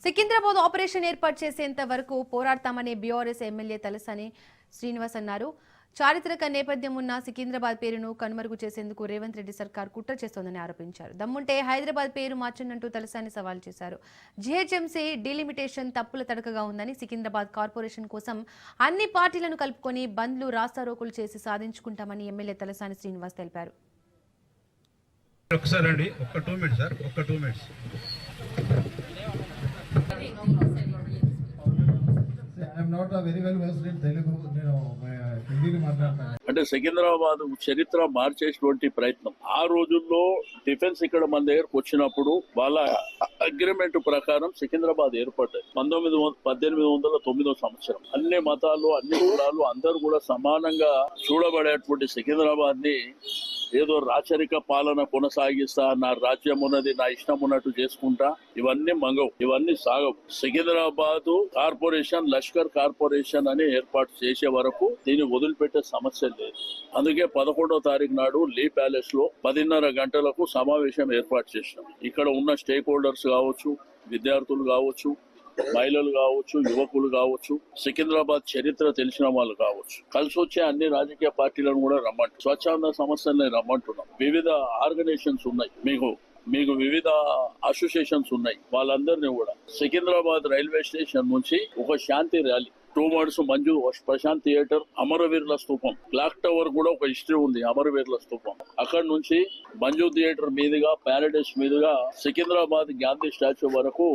Secunderabad operation ఏర్పాటు చేసేంత వరకు పోరాడతామని బీఆర్ఎస్ ఎమ్మెల్యే తలసాని శ్రీనివాస్ అన్నారు. చారిత్రక నేపథ్యం ఉన్న సికింద్రాబాద్ పేరును కనుమరుగు చేసేందుకు రేవంత్ రెడ్డి సర్కార్ కుట్ర చేస్తోందని ఆరోపించారు. దమ్ముంటే హైదరాబాద్ పేరు మార్చనంటూ తలసాని సవాల్ చేశారు. జీహెచ్ఎంసీ డీలిమిటేషన్ తప్పుల తడకగా ఉందని, సికింద్రాబాద్ కార్పొరేషన్ కోసం అన్ని పార్టీలను కలుపుకొని బంద్లు, రాస్తారోకులు చేసి సాధించుకుంటామని ఎమ్మెల్యే తలసాని శ్రీనివాస్ తెలిపారు. అంటే సికింద్రాబాద్ చరిత్ర మార్చేటువంటి ప్రయత్నం. ఆ రోజుల్లో డిఫెన్స్ ఇక్కడ మన దగ్గరకు వచ్చినప్పుడు వాళ్ళ అగ్రిమెంట్ ప్రకారం సికింద్రాబాద్ ఏర్పడ్డది 1809 సంవత్సరం. అన్ని మతాలు, అన్ని కులాలు అందరూ కూడా సమానంగా చూడబడేటువంటి సికింద్రాబాద్ ని ఏదో రాచరిక పాలన కొనసాగిస్తా, నా రాజ్యం ఉన్నది, నా ఇష్టం ఉన్నట్టు చేసుకుంటా, ఇవన్నీ మంగవు, ఇవన్నీ సాగవు. సికింద్రాబాద్ కార్పొరేషన్, లష్కర్ కార్పొరేషన్ అని ఏర్పాటు చేసే వరకు దీన్ని వదిలిపెట్టే సమస్య లేదు. అందుకే 11వ తారీఖు నాడు లీ ప్యాలెస్ లో 10:30 గంటలకు సమావేశం ఏర్పాటు చేసినాం. ఇక్కడ ఉన్న స్టేక్ హోల్డర్స్ కావచ్చు, విద్యార్థులు కావచ్చు, మహిళలు కావచ్చు, యువకులు కావచ్చు, సికింద్రాబాద్ చరిత్ర తెలిసిన వాళ్ళు కావచ్చు, కలిసి వచ్చే అన్ని రాజకీయ పార్టీలను కూడా రమ్మంటు, స్వచ్ఛంద సంస్థల్ని రమ్మంటున్నాం. వివిధ ఆర్గనైజేషన్స్ ఉన్నాయి, మీకు వివిధ అసోసియేషన్స్ ఉన్నాయి. వాళ్ళందరినీ కూడా సికింద్రాబాద్ రైల్వే స్టేషన్ నుంచి ఒక శాంతి rally 2 months Manju Prashanth theatre, అమరవీరుల స్తూపం, క్లాక్ టవర్ కూడా ఒక హిస్టరీ ఉంది, అమరవీరుల స్తూపం. అక్కడ నుంచి మంజు థియేటర్ మీదుగా, ప్యారడైస్ మీదుగా సికింద్రాబాద్ గాంధీ స్టాచ్యూ వరకు